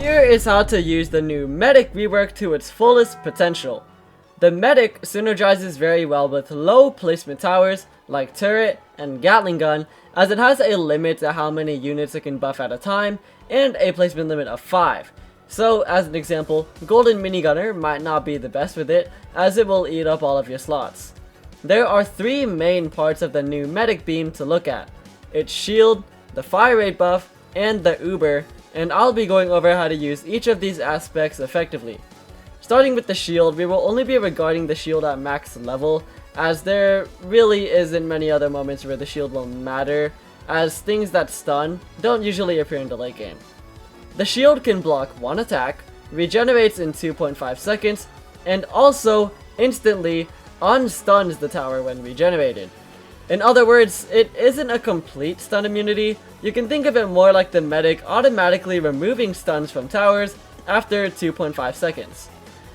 Here is how to use the new Medic rework to its fullest potential. The Medic synergizes very well with low placement towers like turret and Gatling gun, as it has a limit to how many units it can buff at a time and a placement limit of 5. So as an example, Golden Minigunner might not be the best with it, as it will eat up all of your slots. There are 3 main parts of the new Medic beam to look at: its shield, the Firerate buff, and the Uber, and I'll be going over how to use each of these aspects effectively. Starting with the shield, we will only be regarding the shield at max level, as there really isn't many other moments where the shield will matter, as things that stun don't usually appear in the late game. The shield can block 1 attack, regenerates in 2.5 seconds, and also instantly unstuns the tower when regenerated. In other words, it isn't a complete stun immunity. You can think of it more like the Medic automatically removing stuns from towers after 2.5 seconds.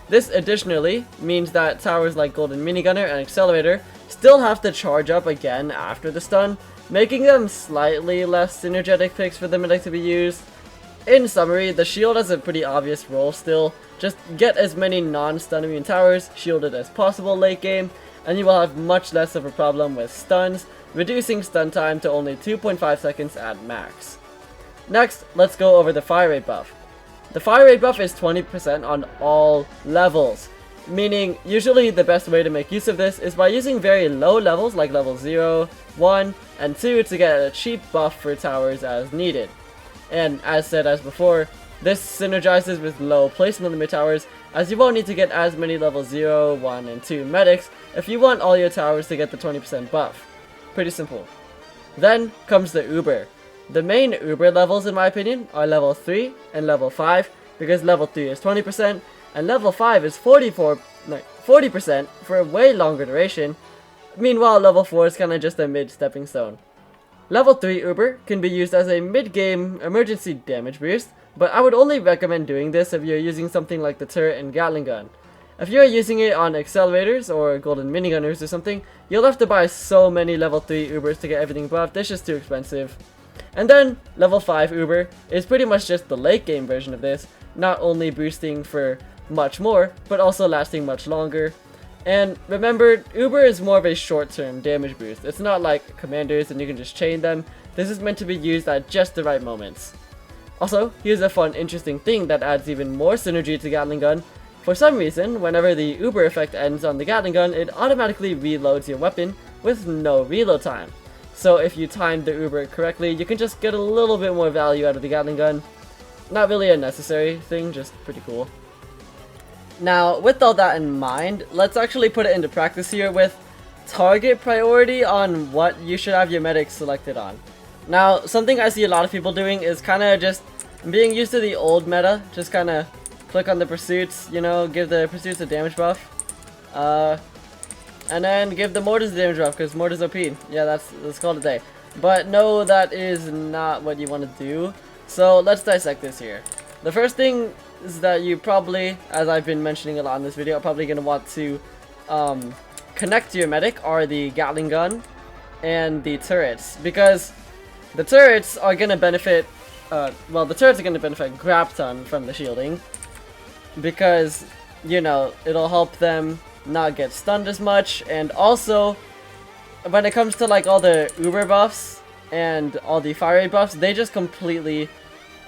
This additionally means that towers like Golden Minigunner and Accelerator still have to charge up again after the stun, making them slightly less synergetic picks for the Medic to be used. In summary, the shield has a pretty obvious role still. Just get as many non-stun immune towers shielded as possible late game, and you will have much less of a problem with stuns, reducing stun time to only 2.5 seconds at max. Next, let's go over the fire rate buff. The fire rate buff is 20% on all levels, meaning usually the best way to make use of this is by using very low levels like level 0, 1, and 2 to get a cheap buff for towers as needed. And as said as before, this synergizes with low placement limit towers, as you won't need to get as many level 0, 1, and 2 medics if you want all your towers to get the 20% buff. Pretty simple. Then comes the Uber. The main Uber levels in my opinion are level 3 and level 5, because level 3 is 20% and level 5 is 40% for a way longer duration. Meanwhile, level 4 is kinda just a mid-stepping stone. Level 3 Uber can be used as a mid-game emergency damage boost, but I would only recommend doing this if you're using something like the turret and Gatling gun. If you're using it on accelerators or Golden Minigunners or something, you'll have to buy so many level 3 Ubers to get everything buffed, it's just too expensive. And then, level 5 Uber is pretty much just the late game version of this, not only boosting for much more, but also lasting much longer. And remember, Uber is more of a short-term damage boost. It's not like commanders and you can just chain them. This is meant to be used at just the right moments. Also, here's a fun, interesting thing that adds even more synergy to Gatling gun. For some reason, whenever the Uber effect ends on the Gatling gun, it automatically reloads your weapon with no reload time. So if you time the Uber correctly, you can just get a little bit more value out of the Gatling gun. Not really a necessary thing, just pretty cool. Now, with all that in mind, let's actually put it into practice here with target priority on what you should have your medic selected on. Now, something I see a lot of people doing is kind of just being used to the old meta, just kind of click on the pursuits, you know, give the pursuits a damage buff, and then give the mortars a damage buff, because mortars OP. Yeah, let's call it a day. But no, that is not what you want to do. So let's dissect this here. The first thing is that you probably, as I've been mentioning a lot in this video, are probably going to want to connect to your medic are the Gatling gun and the turrets, because the turrets are going to benefit, the turrets are going to benefit grab ton from the shielding, because, you know, it'll help them not get stunned as much, and also, when it comes to like all the Uber buffs and all the fire rate buffs, they just completely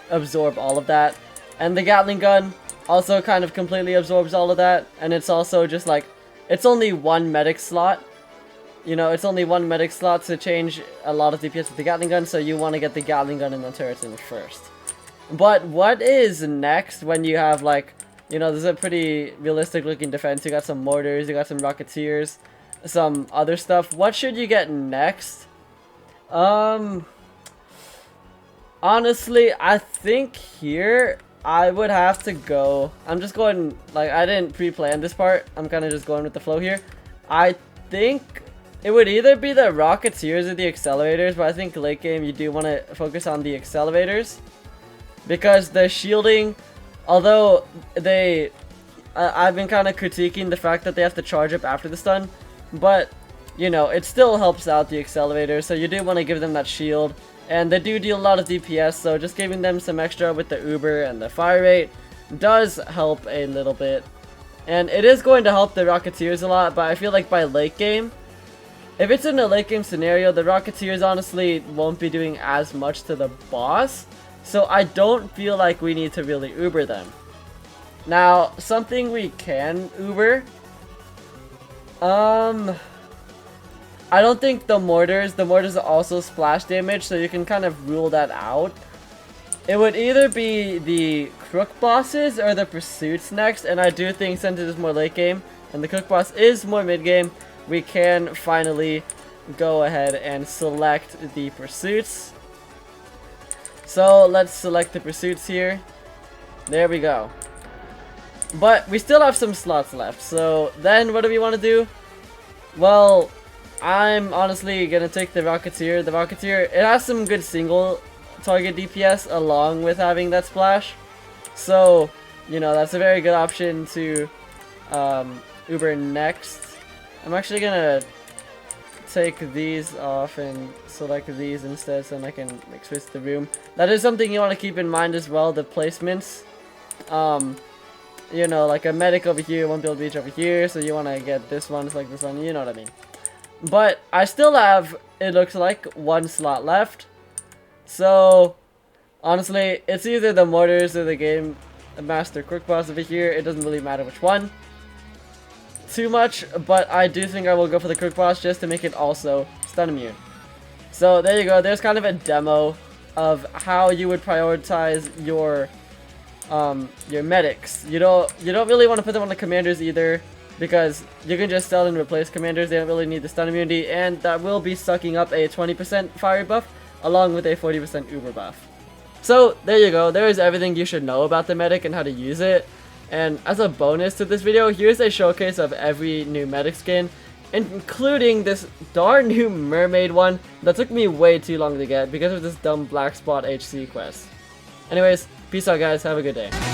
absorb all of that. And the Gatling gun also kind of completely absorbs all of that, and it's also just like, it's only one medic slot. You know, it's only one medic slot to change a lot of DPS with the Gatling gun, so you want to get the Gatling gun and the turrets in first. But what is next when you have like, you know, this is a pretty realistic looking defense, you got some mortars, you got some rocketeers, some other stuff. What should you get next? Honestly, I think here I would have to go, I'm just going, like, I didn't pre-plan this part, I'm kind of just going with the flow here. I think it would either be the Rocketeers or the Accelerators, but I think late game you do want to focus on the Accelerators, because the shielding, although they, I've been kind of critiquing the fact that they have to charge up after the stun, but, you know, it still helps out the Accelerators, so you do want to give them that shield. and they do deal a lot of DPS, so just giving them some extra with the Uber and the Firerate does help a little bit. And it is going to help the Rocketeers a lot, but I feel like by late game, if it's in a late game scenario, the Rocketeers honestly won't be doing as much to the boss, so I don't feel like we need to really Uber them. Now, something we can Uber, I don't think the mortars are also splash damage, so you can kind of rule that out. It would either be the crook bosses or the pursuits next, and I do think since it is more late game and the crook boss is more mid game, we can finally go ahead and select the pursuits. So let's select the pursuits here. There we go. But we still have some slots left, so then what do we want to do? Well, I'm honestly gonna take the Rocketeer. The Rocketeer, it has some good single target DPS along with having that splash, so you know that's a very good option to Uber next. I'm actually gonna take these off and select these instead, so then I can like switch the room. That is something you want to keep in mind as well, the placements. You know, like a medic over here won't be able to reach over here, so you want to get this one, select this one, you know what I mean. But I still have, it looks like, one slot left. So, honestly, it's either the mortars or the game master quick boss over here. It doesn't really matter which one too much, but I do think I will go for the quick boss just to make it also stun immune. So there you go. There's kind of a demo of how you would prioritize your medics. You don't really want to put them on the commanders either, because you can just sell and replace commanders. They don't really need the stun immunity, and that will be sucking up a 20% fire buff along with a 40% Uber buff. So there you go. There is everything you should know about the medic and how to use it. And as a bonus to this video, here's a showcase of every new medic skin, including this darn new mermaid one that took me way too long to get because of this dumb black spot HC quest. Anyways, peace out guys, have a good day.